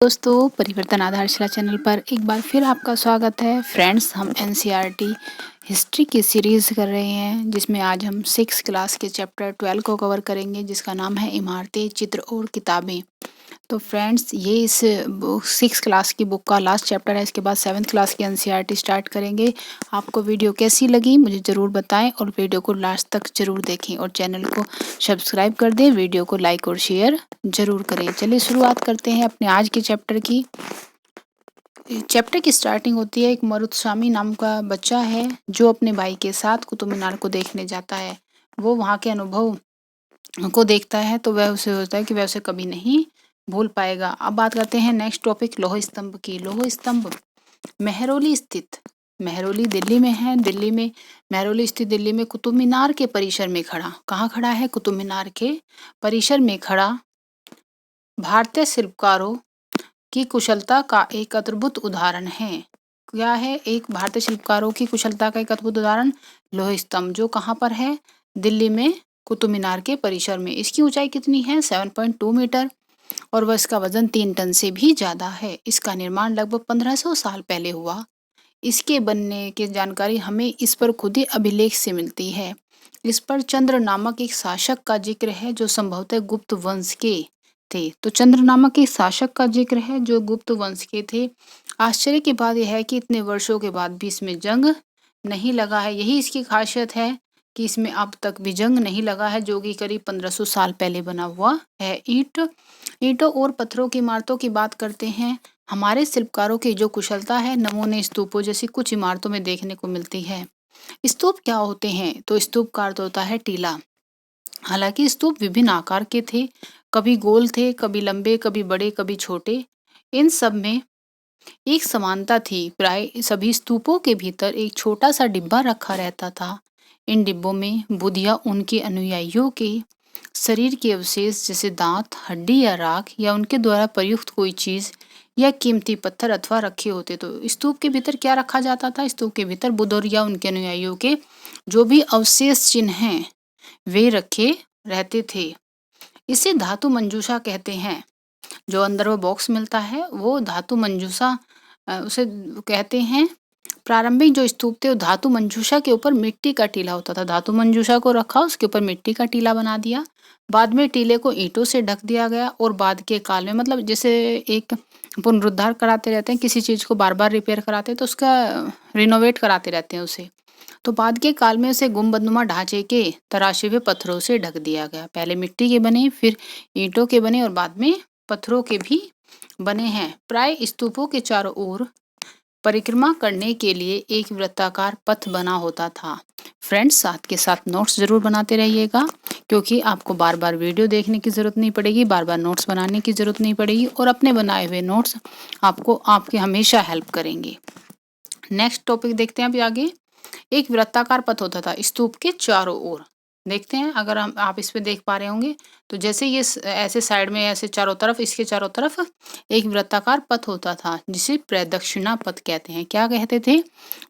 दोस्तों, परिवर्तन आधारशिला चैनल पर एक बार फिर आपका स्वागत है। फ्रेंड्स, हम एनसीईआरटी हिस्ट्री की सीरीज़ कर रहे हैं, जिसमें आज हम 6 क्लास के चैप्टर 12 को कवर करेंगे, जिसका नाम है इमारतें, चित्र और किताबें। तो फ्रेंड्स, ये इस 6 क्लास की बुक का लास्ट चैप्टर है। इसके बाद 7th क्लास की एनसीईआरटी स्टार्ट करेंगे। आपको वीडियो कैसी लगी मुझे ज़रूर बताएं और वीडियो को लास्ट तक ज़रूर देखें और चैनल को सब्सक्राइब कर दें। वीडियो को लाइक और शेयर ज़रूर करें। चलिए शुरुआत करते हैं अपने आज के चैप्टर की। चैप्टर की स्टार्टिंग होती है, एक मरुतस्वामी नाम का बच्चा है जो अपने भाई के साथ कुतुब मीनार को देखने जाता है। वो वहाँ के अनुभव को देखता है तो वह उसे होता है कि वह उसे कभी नहीं भूल पाएगा। अब बात करते हैं नेक्स्ट टॉपिक लौह स्तंभ की। लौह स्तंभ मेहरौली स्थित, मेहरौली दिल्ली में है। दिल्ली में मेहरौली स्थित दिल्ली में कुतुब मीनार के परिसर में खड़ा, कहाँ खड़ा है? कुतुब मीनार के परिसर में खड़ा भारतीय शिल्पकारों की कुशलता का एक अद्भुत उदाहरण है। क्या है? एक भारतीय शिल्पकारों की कुशलता का एक अद्भुत उदाहरण लौह स्तंभ, जो कहाँ पर है? दिल्ली में कुतुब मीनार के परिसर में। इसकी ऊंचाई कितनी है? 7.2 मीटर और वह इसका वजन 3 टन से भी ज्यादा है। इसका निर्माण लगभग 1500 साल पहले हुआ। इसके बनने की जानकारी हमें इस पर खुद ही अभिलेख से मिलती है। इस पर चंद्र नामक एक शासक का जिक्र है जो संभवतः गुप्त वंश के थे। तो चंद्र नामक एक शासक का जिक्र है जो गुप्त वंश के थे। आश्चर्य की बात यह है कि इतने वर्षों के बाद भी इसमें जंग नहीं लगा है। यही इसकी खासियत है कि इसमें अब तक भी जंग नहीं लगा है, जो कि करीब 1500 साल पहले बना हुआ है। ईंटों और पत्थरों की इमारतों की बात करते हैं। हमारे शिल्पकारों की जो कुशलता है नमूने स्तूपों जैसी कुछ इमारतों में देखने को मिलती है। स्तूप क्या होते हैं? तो स्तूप का अर्थ होता है टीला। हालांकि स्तूप विभिन्न आकार के थे, कभी गोल थे, कभी लंबे, कभी बड़े, कभी छोटे। इन सब में एक समानता थी। प्राय सभी स्तूपों के भीतर एक छोटा सा डिब्बा रखा रहता था। इन डिब्बों में बुद्ध या उनके अनुयायियों के शरीर के अवशेष जैसे दांत, हड्डी या राख या उनके द्वारा प्रयुक्त कोई चीज या कीमती पत्थर अथवा रखे होते। तो स्तूप के भीतर क्या रखा जाता था? स्तूप के भीतर बुद्ध और या उनके अनुयायियों के जो भी अवशेष चिन्ह हैं वे रखे रहते थे। इसे धातु मंजूषा कहते हैं। जो अंदर वो बॉक्स मिलता है वो धातु मंजूषा उसे कहते हैं। प्रारंभिक जो स्तूप थे वो धातु मंजूषा के ऊपर मिट्टी का टीला होता था। धातु मंजूषा को रखा, उसके ऊपर मिट्टी का टीला बना दिया। बाद में टीले को ईंटों से ढक दिया गया और बाद के काल में, मतलब जैसे एक पुनरुद्धार कराते रहते हैं किसी चीज को, बार बार रिपेयर कराते हैं तो उसका रिनोवेट कराते रहते हैं उसे। तो बाद के काल में उसे गुंबदनुमा ढांचे के तराशे हुए पत्थरों से ढक दिया गया। पहले मिट्टी के बने, फिर ईंटों के बने और बाद में पत्थरों के भी बने हैं। प्राय स्तूपों के चारों ओर परिक्रमा करने के लिए एक वृत्ताकार पथ बना होता था। फ्रेंड्स, साथ के साथ नोट्स जरूर बनाते रहिएगा, क्योंकि आपको बार बार वीडियो देखने की जरूरत नहीं पड़ेगी, बार बार नोट्स बनाने की जरूरत नहीं पड़ेगी और अपने बनाए हुए नोट्स आपको आपके हमेशा हेल्प करेंगे। नेक्स्ट टॉपिक देखते हैं अभी आगे। एक वृत्ताकार पथ होता था स्तूप के चारों ओर। देखते हैं, अगर हम आप इस पे देख पा रहे होंगे तो जैसे ये ऐसे साइड में ऐसे चारों तरफ, इसके चारों तरफ एक वृत्ताकार पथ होता था जिसे प्रदक्षिणा पथ कहते हैं। क्या कहते थे?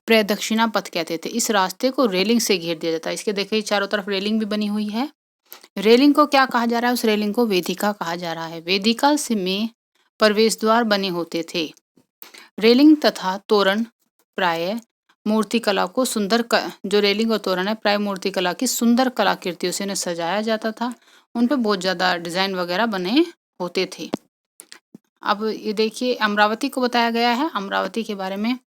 प्रदक्षिणा पथ कहते थे। इस रास्ते को रेलिंग से घेर दिया जाता है। इसके देखिए चारों तरफ रेलिंग भी बनी हुई है। रेलिंग को क्या कहा जा रहा है? उस रेलिंग को वेदिका कहा जा रहा है। वेदिका से में प्रवेश द्वार बने होते थे। रेलिंग तथा तोरण प्राय मूर्तिकला को जो रेलिंग और तोरण है प्राय मूर्तिकला की सुंदर कलाकृतियों से इन्हें सजाया जाता था। उन पे बहुत ज्यादा डिजाइन वगैरह बने होते थे। अब ये देखिए, अमरावती को बताया गया है। अमरावती के बारे में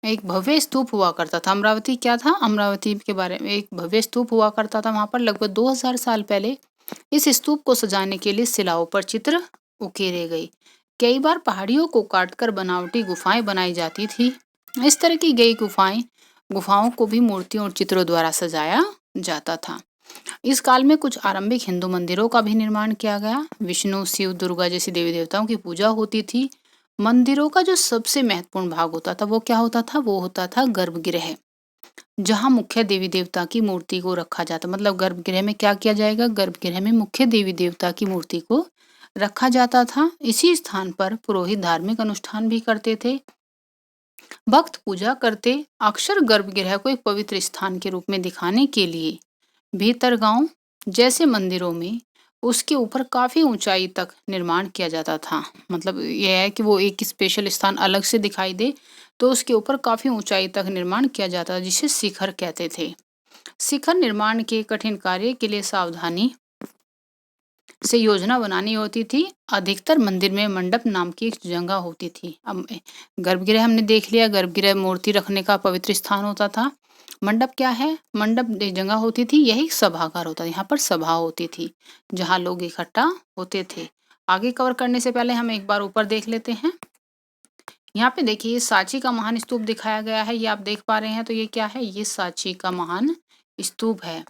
एक भव्य स्तूप हुआ करता था। अमरावती क्या था? अमरावती के बारे में एक भव्य स्तूप हुआ करता था वहां पर लगभग 2000 साल पहले। इस स्तूप को सजाने के लिए शिलाओं पर चित्र उकेरे गए। कई बार पहाड़ियों को काटकर बनावटी गुफाएं बनाई जाती थी। इस तरह की गई गुफाओं को भी मूर्तियों और चित्रों द्वारा सजाया जाता था। इस काल में कुछ आरंभिक हिंदू मंदिरों का भी निर्माण किया गया। विष्णु, शिव, दुर्गा जैसी देवी देवताओं की पूजा होती थी। मंदिरों का जो सबसे महत्वपूर्ण भाग होता था वो क्या होता था? वो होता था गर्भगृह, जहाँ मुख्य देवी देवता की मूर्ति को रखा जाता। मतलब गर्भगृह में क्या किया जाएगा? गर्भगृह में मुख्य देवी देवता की मूर्ति को रखा जाता था। इसी स्थान पर पुरोहित धार्मिक अनुष्ठान भी करते थे। भक्त पूजा करते। अक्सर गर्भगृह को एक पवित्र स्थान के रूप में दिखाने के लिए भीतरगांव जैसे मंदिरों में उसके ऊपर काफ़ी ऊंचाई तक निर्माण किया जाता था। मतलब यह है कि वो एक स्पेशल स्थान अलग से दिखाई दे, तो उसके ऊपर काफ़ी ऊंचाई तक निर्माण किया जाता, जिसे शिखर कहते थे। शिखर निर्माण के कठिन कार्य के लिए सावधानी से योजना बनानी होती थी। अधिकतर मंदिर में मंडप नाम की एक जगह होती थी। अब गर्भगृह हमने देख लिया, गर्भगृह मूर्ति रखने का पवित्र स्थान होता था। मंडप क्या है? मंडप एक जगह होती थी, यही सभागार होता था। यहाँ पर सभा होती थी जहाँ लोग इकट्ठा होते थे। आगे कवर करने से पहले हम एक बार ऊपर देख लेते हैं। यहाँ पे देखिए सांची का महान स्तूप दिखाया गया है, ये आप देख पा रहे हैं। तो ये क्या है? ये सांची का महान स्तूप है।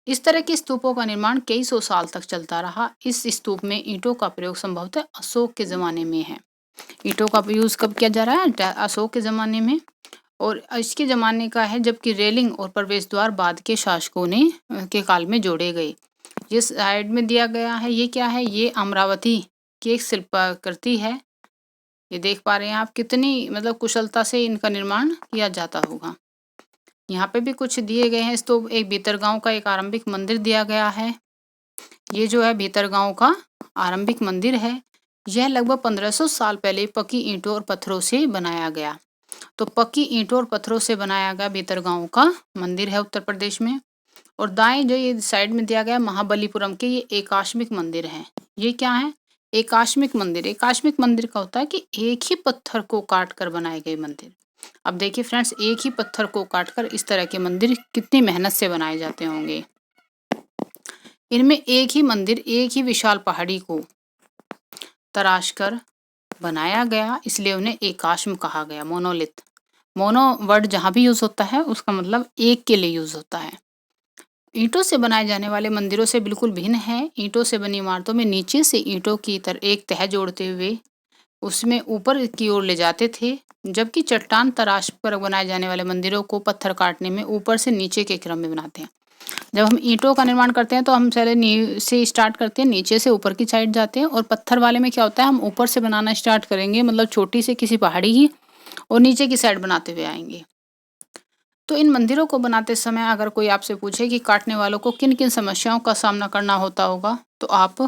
इस तरह के स्तूपों का निर्माण कई सौ साल तक चलता रहा। इस स्तूप में ईंटों का प्रयोग संभवतः अशोक के जमाने में है। ईंटों का यूज कब किया जा रहा है? अशोक के जमाने में। और इसके जमाने का है जबकि रेलिंग और प्रवेश द्वार बाद के शासकों ने के काल में जोड़े गए। ये साइड में दिया गया है, ये क्या है? ये अमरावती की एक शिल्पाकृति है। ये देख पा रहे हैं आप, कितनी मतलब कुशलता से इनका निर्माण किया जाता होगा। यहाँ पे भी कुछ दिए गए हैं। तो एक भीतरगांव का एक आरंभिक मंदिर दिया गया है। ये जो है भीतरगांव का आरंभिक मंदिर है। यह लगभग 1500 साल पहले पक्की ईंटों और पत्थरों से बनाया गया। तो पक्की ईंटों और पत्थरों से बनाया गया भीतरगांव का मंदिर है उत्तर प्रदेश में। और दाएं जो ये साइड में दिया गया महाबलीपुरम के, ये एकाश्मिक मंदिर है। ये क्या है? एकाश्मिक मंदिर। एकाश्मिक मंदिर का होता है कि एक ही पत्थर को काट कर बनाए गए मंदिर। अब देखिए फ्रेंड्स, एक ही पत्थर को काटकर इस तरह के मंदिर कितनी मेहनत से बनाए जाते होंगे। इनमें एक ही मंदिर एक ही विशाल पहाड़ी को तराश कर बनाया गया, इसलिए उन्हें एकाश्म कहा गया। मोनोलिथ, मोनो वर्ड जहाँ भी यूज होता है उसका मतलब एक के लिए यूज होता है। ईंटों से बनाए जाने वाले मंदिरों से बिल्कुल भिन्न है। ईंटों से बनी इमारतों में नीचे से ईंटों की तरह एक तह जोड़ते हुए उसमें ऊपर की ओर ले जाते थे, जबकि चट्टान तराश पर बनाए जाने वाले मंदिरों को पत्थर काटने में ऊपर से नीचे के क्रम में बनाते हैं। जब हम ईंटों का निर्माण करते हैं तो हम पहले नींव से स्टार्ट करते हैं, नीचे से ऊपर की साइड जाते हैं। और पत्थर वाले में क्या होता है? हम ऊपर से बनाना स्टार्ट करेंगे, मतलब छोटी से किसी पहाड़ी की, और नीचे की साइड बनाते हुए आएंगे। तो इन मंदिरों को बनाते समय अगर कोई आपसे पूछे कि काटने वालों को किन किन समस्याओं का सामना करना होता होगा, तो आप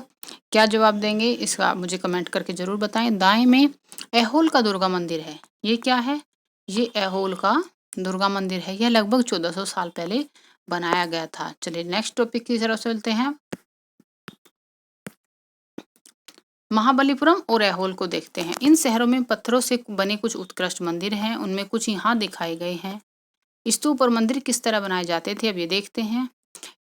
क्या जवाब देंगे? इसका मुझे कमेंट करके जरूर बताएं। दाएं में ऐहोल का दुर्गा मंदिर है। ये क्या है? ये ऐहोल का दुर्गा मंदिर है। यह लगभग 1400 साल पहले बनाया गया था। चलिए नेक्स्ट टॉपिक की तरफ चलते हैं। महाबलीपुरम और ऐहोल को देखते हैं। इन शहरों में पत्थरों से बने कुछ उत्कृष्ट मंदिर हैं, उनमें कुछ यहाँ दिखाए गए हैं। स्तूप और मंदिर किस तरह बनाए जाते थे, अब ये देखते हैं।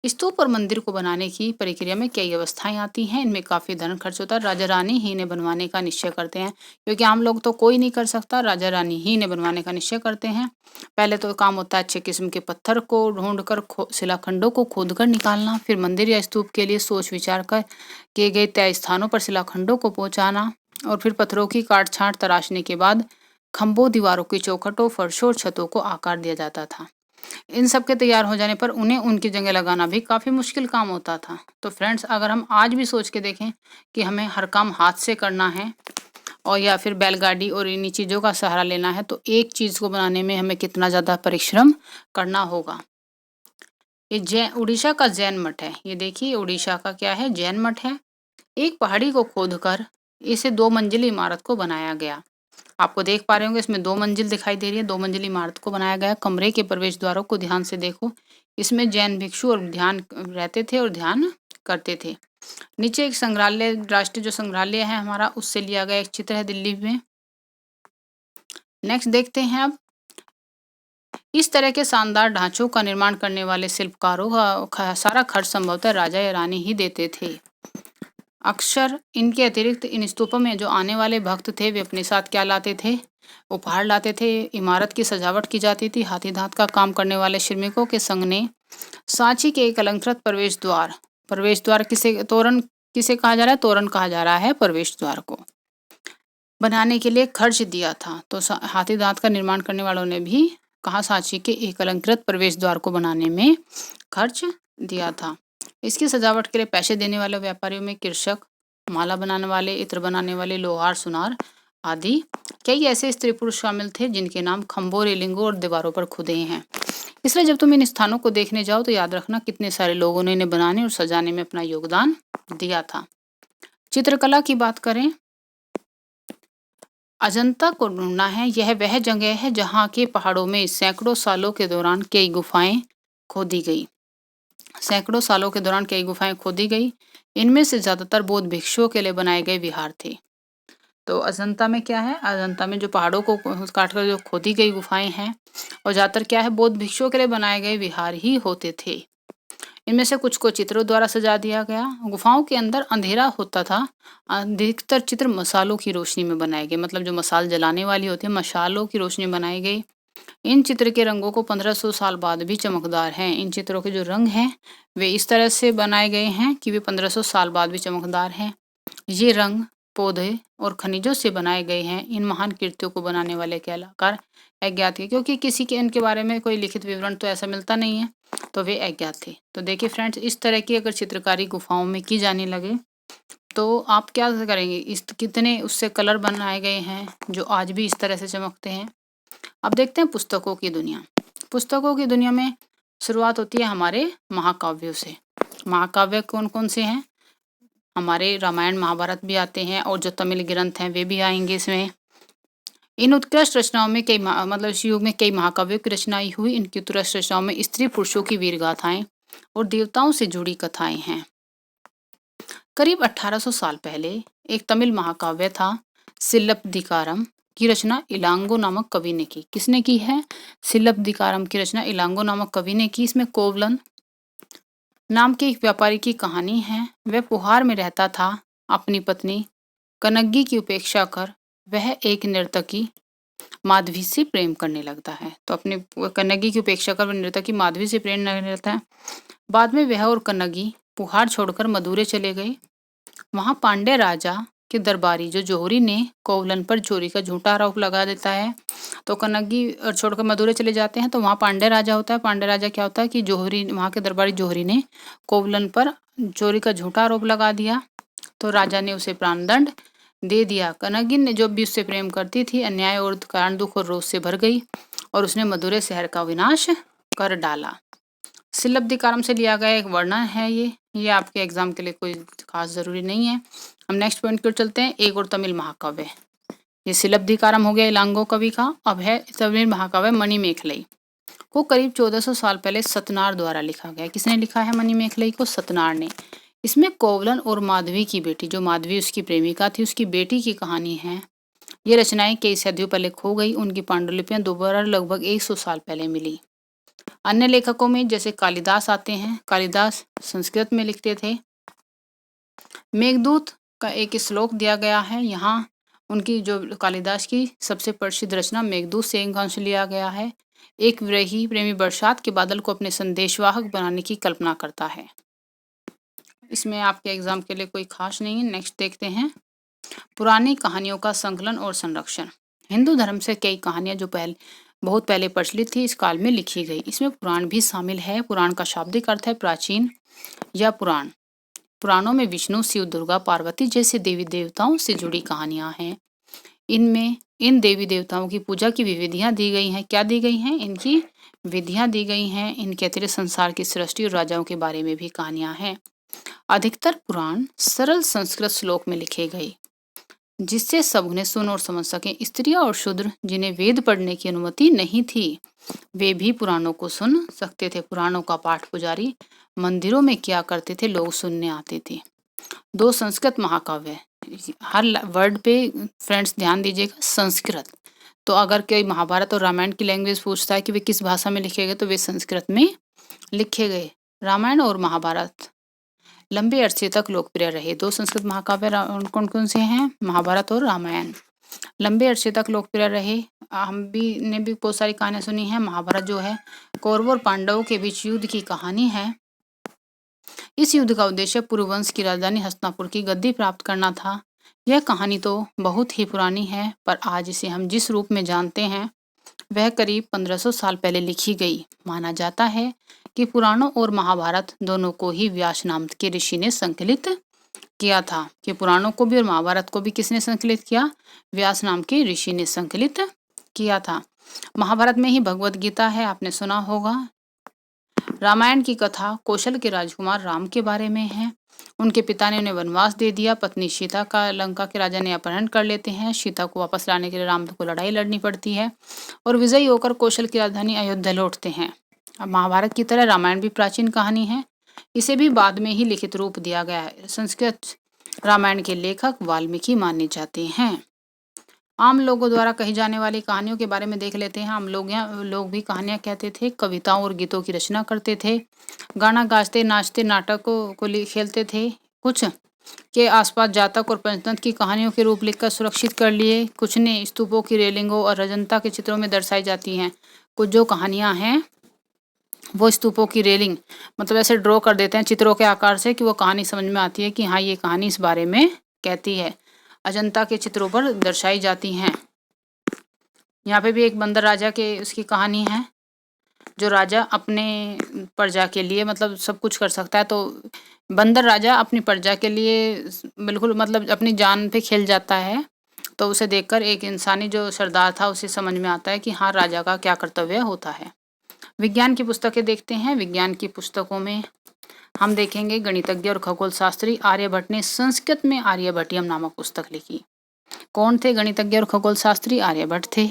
स्तूप और मंदिर को बनाने की प्रक्रिया में कई अवस्थाएं आती हैं। इनमें काफी धन खर्च होता है। राजा रानी ही ने बनवाने का निश्चय करते हैं, क्योंकि आम लोग तो कोई नहीं कर सकता, राजा रानी ही ने बनवाने का निश्चय करते हैं। पहले तो काम होता है अच्छे किस्म के पत्थर को ढूंढकर शिलाखंडों को खोद कर निकालना, फिर मंदिर या स्तूप के लिए सोच विचार कर किए गए तय स्थानों पर शिलाखंडों को पहुंचाना, और फिर पत्थरों की काट छांट तराशने के बाद खंभों, दीवारों की चौखटों, फर्शों और छतों को आकार दिया जाता था। इन सब के तैयार हो जाने पर उन्हें उनकी जगह लगाना भी काफ़ी मुश्किल काम होता था। तो फ्रेंड्स, अगर हम आज भी सोच के देखें कि हमें हर काम हाथ से करना है और या फिर बैलगाड़ी और इन्हीं चीज़ों का सहारा लेना है, तो एक चीज़ को बनाने में हमें कितना ज़्यादा परिश्रम करना होगा। ये उड़ीसा का जैन मठ है। ये देखिए उड़ीसा का क्या है? जैन मठ है। एक पहाड़ी को खोदकर इसे 2 मंजिली इमारत को बनाया गया। आपको देख पा रहे होंगे इसमें 2 मंजिल दिखाई दे रही है। 2 मंजिली इमारत को बनाया गया। कमरे के प्रवेश द्वारों को ध्यान से देखो। इसमें जैन भिक्षु और ध्यान रहते थे और ध्यान करते थे। नीचे एक संग्रहालय, राष्ट्रीय जो संग्रहालय है हमारा, उससे लिया गया एक चित्र है दिल्ली में। नेक्स्ट देखते हैं अब। इस तरह के शानदार ढांचों का निर्माण करने वाले शिल्पकारों का सारा खर्च संभवतः राजा या रानी ही देते थे। अक्सर इनके अतिरिक्त इन स्तूपों में जो आने वाले भक्त थे वे अपने साथ क्या लाते थे? उपहार लाते थे। इमारत की सजावट की जाती थी। हाथी दांत का काम करने वाले श्रमिकों के संग ने सांची के एक अलंकृत प्रवेश द्वार किसे कहा जा रहा है? तोरण कहा जा रहा है प्रवेश द्वार को बनाने के लिए खर्च दिया था। तो हाथी दांत का निर्माण करने वालों ने भी कहा सांची के एक अलंकृत प्रवेश द्वार को बनाने में खर्च दिया था। इसकी सजावट के लिए पैसे देने वाले व्यापारियों में कृषक, माला बनाने वाले, इत्र बनाने वाले, लोहार, सुनार आदि कई ऐसे स्त्री पुरुष शामिल थे जिनके नाम खंभों, रेलिंगों और दीवारों पर खुदे हैं। इसलिए जब तुम इन स्थानों को देखने जाओ तो याद रखना कितने सारे लोगों ने इन्हें बनाने और सजाने में अपना योगदान दिया था। चित्रकला की बात करें, अजंता को ढूंढना है। यह वह जगह है जहाँ के पहाड़ों में सैकड़ों सालों के दौरान कई गुफाएं खोदी गई। सैकड़ों सालों के दौरान कई गुफाएं खोदी गई। इनमें से ज्यादातर बौद्ध भिक्षुओं के लिए बनाए गए विहार थे। तो अजंता में क्या है, अजंता में जो पहाड़ों को काट कर जो खोदी गई गुफाएं हैं और ज्यादातर क्या है, बौद्ध भिक्षुओं के लिए बनाए गए विहार ही होते थे। इनमें से कुछ को चित्रों द्वारा सजा दिया गया। गुफाओं के अंदर अंधेरा होता था। अधिकतर चित्र मसालों की रोशनी में बनाए गए, मतलब जो मसाल जलाने वाली होती है मशालों की रोशनी में बनाई गई। इन चित्र के रंगों को 1500 साल बाद भी चमकदार हैं। इन चित्रों के जो रंग हैं वे इस तरह से बनाए गए हैं कि वे 1500 साल बाद भी चमकदार हैं। ये रंग पौधे और खनिजों से बनाए गए हैं। इन महान कृतियों को बनाने वाले कलाकार अज्ञात थे, क्योंकि किसी के इनके बारे में कोई लिखित विवरण तो ऐसा मिलता नहीं है, तो वे अज्ञात थे। तो देखिए फ्रेंड्स, इस तरह की अगर चित्रकारी गुफाओं में की जाने लगे तो आप क्या करेंगे, इस कितने उससे कलर बनाए गए हैं जो आज भी इस तरह से चमकते हैं। अब देखते हैं पुस्तकों की दुनिया। पुस्तकों की दुनिया में शुरुआत होती है हमारे महाकाव्यों से। महाकाव्य कौन कौन से हैं, हमारे रामायण महाभारत भी आते हैं और जो तमिल ग्रंथ हैं वे भी आएंगे इसमें। इन उत्कृष्ट रचनाओं में कई मतलब इस युग में कई महाकाव्यों की रचनाई हुई। इनकी उत्कृष्ट रचनाओं में स्त्री पुरुषों की वीर गाथाएं और देवताओं से जुड़ी कथाएं हैं। करीब 1800 साल पहले एक तमिल महाकाव्य था सिलप्पदिकारम की रचना इलांगो नामक कवि ने की। किसने की है, सिलप्पदिकारम की रचना इलांगो नामक कवि ने की। इसमें कोवलन नाम के एक व्यापारी की कहानी है। वह पुहार में रहता था। अपनी पत्नी कनग्गी की उपेक्षा कर वह एक नर्तकी माधवी से प्रेम करने लगता है। तो अपनी कनग्गी की उपेक्षा कर वह नर्तकी माधवी से प्रेम करने लगता है। बाद में वह और कनग्गी पुहार छोड़कर मदुरै चले गए। वहां पांड्य राजा के दरबारी जो जोहरी ने कोवलन पर चोरी का झूठा आरोप लगा देता है। तो कनग्गी छोड़कर मदुरै चले जाते हैं। तो वहाँ पांड्य राजा होता है। पांड्य राजा क्या होता है कि जोहरी, वहाँ के दरबारी जोहरी ने कोवलन पर चोरी का झूठा आरोप लगा दिया। तो राजा ने उसे प्राणदंड दे दिया। कनग्गी ने जो भी उससे प्रेम करती थी अन्याय और कारण दुख और रोष से भर गई और उसने मदुरै शहर का विनाश कर डाला। सिलप्पदिकारम से लिया गया एक वर्णन है ये आपके एग्जाम के लिए कोई खास जरूरी नहीं है। हम नेक्स्ट पॉइंट की ओर चलते हैं। एक और तमिल महाकाव्य, ये सिलप्पदिकारम हो गया इलांगो कवि का। अब है तमिल महाकाव्य मणिमेखलाई को करीब 1400 साल पहले सतनार द्वारा लिखा गया। किसने लिखा है मणिमेखलाई को, सतनार ने। इसमें कोवलन और माधवी की बेटी, जो माधवी उसकी प्रेमिका थी, उसकी बेटी की कहानी है। ये रचनाएं कई सदियों पहले खो गई। उनकी पांडुलिपियां दोबारा लगभग 100 साल पहले मिली। अन्य लेखकों में जैसे कालिदास आते हैं। कालिदास संस्कृत में लिखते थे। मेघदूत का एक श्लोक दिया गया है यहाँ। उनकी जो कालिदास की सबसे प्रसिद्ध रचना मेघदूत से एक अंश लिया गया है। एक विरही प्रेमी बरसात के बादल को अपने संदेशवाहक बनाने की कल्पना करता है। इसमें आपके एग्जाम के लिए कोई खास नहीं है। नेक्स्ट देखते हैं पुरानी कहानियों का संकलन और संरक्षण। हिंदू धर्म से कई कहानियां जो बहुत पहले प्रचलित थी इस काल में लिखी गई। इसमें पुराण भी शामिल है। पुराण का शाब्दिक अर्थ है प्राचीन या पुराण। पुराणों में विष्णु, शिव, दुर्गा, पार्वती जैसे देवी देवताओं से जुड़ी कहानियां हैं। इनमें इन देवी देवताओं की पूजा की विधियां दी गई हैं। क्या दी गई हैं, इनकी विधियां दी गई हैं। इनके अतिरिक्त संसार की सृष्टि और राजाओं के बारे में भी कहानियां हैं। अधिकतर पुराण सरल संस्कृत श्लोक में लिखे गए जिससे सब उन्हें सुन और समझ सकें। स्त्रियां और शूद्र जिन्हें वेद पढ़ने की अनुमति नहीं थी वे भी पुराणों को सुन सकते थे। पुराणों का पाठ पुजारी मंदिरों में किया करते थे, लोग सुनने आते थे। 2 संस्कृत महाकाव्य, हर वर्ड पे फ्रेंड्स ध्यान दीजिएगा, संस्कृत। तो अगर कोई महाभारत और रामायण की लैंग्वेज पूछता है कि वे किस भाषा में लिखे गए तो वे संस्कृत में लिखे गए। रामायण और महाभारत लंबे अरसे तक लोकप्रिय रहे। 2 संस्कृत महाकाव्य कौन कौन से हैं, महाभारत और रामायण, लंबे अरसे तक लोकप्रिय रहे। हम भी ने भी बहुत सारी कहानियां सुनी हैं। महाभारत जो है कौरवों और पांडवों के बीच युद्ध की कहानी है। इस युद्ध का उद्देश्य पुरुवंश की राजधानी हस्तिनापुर की गद्दी प्राप्त करना था। यह कहानी तो बहुत ही पुरानी है पर आज इसे हम जिस रूप में जानते हैं वह करीब 1500 साल पहले लिखी गई। माना जाता है कि पुराणों और महाभारत दोनों को ही व्यास नाम के ऋषि ने संकलित किया था। कि पुराणों को भी और महाभारत को भी किसने संकलित किया, व्यास नाम के ऋषि ने संकलित किया था। महाभारत में ही भगवत गीता है, आपने सुना होगा। रामायण की कथा कौशल के राजकुमार राम के बारे में है। उनके पिता ने उन्हें वनवास दे दिया। पत्नी सीता का लंका के राजा ने अपहरण कर लेते हैं। सीता को वापस लाने के लिए राम को लड़ाई लड़नी पड़ती है और विजयी होकर कौशल की राजधानी अयोध्या लौटते हैं। अब महाभारत की तरह रामायण भी प्राचीन कहानी है। इसे भी बाद में ही लिखित रूप दिया गया है। संस्कृत रामायण के लेखक वाल्मीकि माने जाते हैं। आम लोगों द्वारा कही जाने वाली कहानियों के बारे में देख लेते हैं। आम लोग भी कहानियां कहते थे, कविताओं और गीतों की रचना करते थे, गाना गाते, नाचते, नाटकों को खेलते थे। कुछ के आसपास जातक और पंचतंत्र की कहानियों के रूप लिखकर सुरक्षित कर लिए। कुछ ने स्तूपों की रेलिंगों और अजंता के चित्रों में दर्शाई जाती हैं। कुछ जो कहानियां हैं वो स्तूपों की रेलिंग मतलब ऐसे ड्रॉ कर देते हैं चित्रों के आकार से कि वो कहानी समझ में आती है कि हाँ ये कहानी इस बारे में कहती है। अजंता के चित्रों पर दर्शाई जाती हैं। यहाँ पे भी एक बंदर राजा के उसकी कहानी है। जो राजा अपने प्रजा के लिए मतलब सब कुछ कर सकता है, तो बंदर राजा अपनी प्रजा के लिए बिल्कुल मतलब अपनी जान पे खेल जाता है। तो उसे देखकर एक इंसानी जो सरदार था उसे समझ में आता है कि हाँ राजा का क्या कर्तव्य होता है। विज्ञान की पुस्तकें देखते हैं। विज्ञान की पुस्तकों में हम देखेंगे गणितज्ञ और खगोल शास्त्री आर्यभट्ट ने संस्कृत में आर्यभट्टियम नामक पुस्तक लिखी। कौन थे गणितज्ञ और खगोल शास्त्री? आर्यभट्ट थे।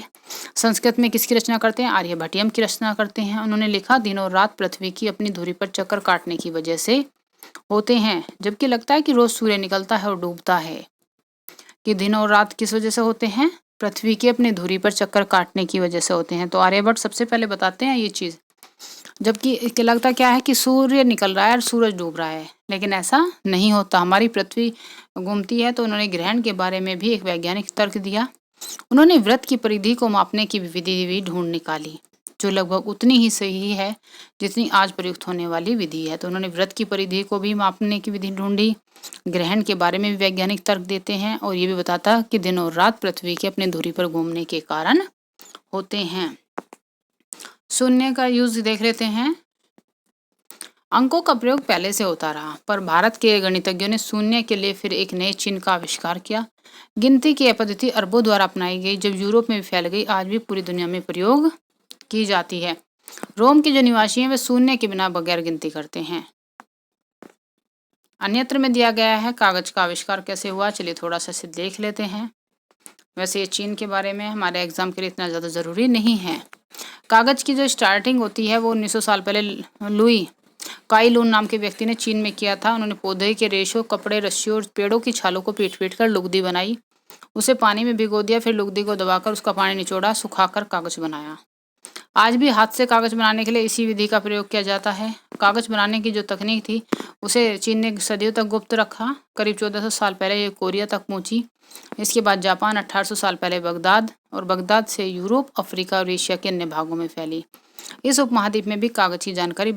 संस्कृत में किसकी रचना करते हैं? आर्यभट्टियम की रचना करते हैं। उन्होंने लिखा दिन और रात पृथ्वी की अपनी धुरी पर चक्कर काटने की वजह से होते हैं, जबकि लगता है कि रोज सूर्य निकलता है और डूबता है। कि दिन और रात किस वजह से होते हैं? पृथ्वी की अपनी धुरी पर चक्कर काटने की वजह से होते हैं। तो आर्यभट्ट सबसे पहले बताते हैं ये चीज। जबकि लगता क्या है कि सूर्य निकल रहा है और सूरज डूब रहा है, लेकिन ऐसा नहीं होता। हमारी पृथ्वी घूमती है। तो उन्होंने ग्रहण के बारे में भी एक वैज्ञानिक तर्क दिया। उन्होंने वृत्त की परिधि को मापने की विधि भी ढूंढ निकाली, जो लगभग उतनी ही सही है जितनी आज प्रयुक्त होने वाली विधि है। तो उन्होंने वृत्त की परिधि को भी मापने की विधि ढूंढी। ग्रहण के बारे में भी वैज्ञानिक तर्क देते हैं और ये भी बताता कि दिन और रात पृथ्वी के अपने धुरी पर घूमने के कारण होते हैं। शून्य का यूज देख लेते हैं। अंकों का प्रयोग पहले से होता रहा, पर भारत के गणितज्ञों ने शून्य के लिए फिर एक नए चिन्ह का आविष्कार किया। गिनती की यह पद्धति अरबों द्वारा अपनाई गई, जब यूरोप में भी फैल गई, आज भी पूरी दुनिया में प्रयोग की जाती है। रोम के जो निवासी हैं वे शून्य के बिना बगैर गिनती करते हैं। अन्यत्र में दिया गया है कागज का आविष्कार कैसे हुआ, चलिए थोड़ा सा इसे देख लेते हैं। वैसे ये चीन के बारे में हमारे एग्जाम के लिए इतना ज़्यादा ज़रूरी नहीं है। कागज की जो स्टार्टिंग होती है वो 1900 साल पहले लुई काई लून नाम के व्यक्ति ने चीन में किया था। उन्होंने पौधे के रेशों, कपड़े, रस्सियों और पेड़ों की छालों को पीट कर लुगदी बनाई। उसे पानी में भिगो दिया, फिर लुगदी को दबाकर उसका पानी निचोड़ा, सुखाकर कागज बनाया। आज भी हाथ से कागज बनाने के लिए इसी विधि का प्रयोग किया जाता है। कागज बनाने की जो तकनीक थी उसे चीन ने सदियों तक गुप्त रखा। करीब 1400 साल पहले ये कोरिया तक पहुंची। इसके बाद जापान, 1800 साल पहले बगदाद, और बगदाद से यूरोप, अफ्रीका और एशिया के अन्य भागों में फैली। इस उपमहाद्वीप में भी कागज की जानकारी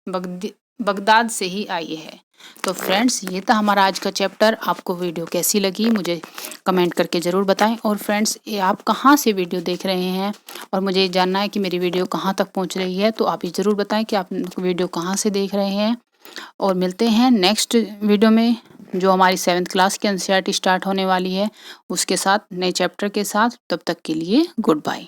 बगदाद से ही आई है। तो फ्रेंड्स ये था हमारा आज का चैप्टर। आपको वीडियो कैसी लगी मुझे कमेंट करके ज़रूर बताएं। और फ्रेंड्स ये आप कहाँ से वीडियो देख रहे हैं और मुझे जानना है कि मेरी वीडियो कहाँ तक पहुँच रही है, तो आप ये ज़रूर बताएं कि आप वीडियो कहाँ से देख रहे हैं। और मिलते हैं नेक्स्ट वीडियो में, जो हमारी 7th क्लास की NCERT स्टार्ट होने वाली है उसके साथ, नए चैप्टर के साथ। तब तक के लिए गुड बाय।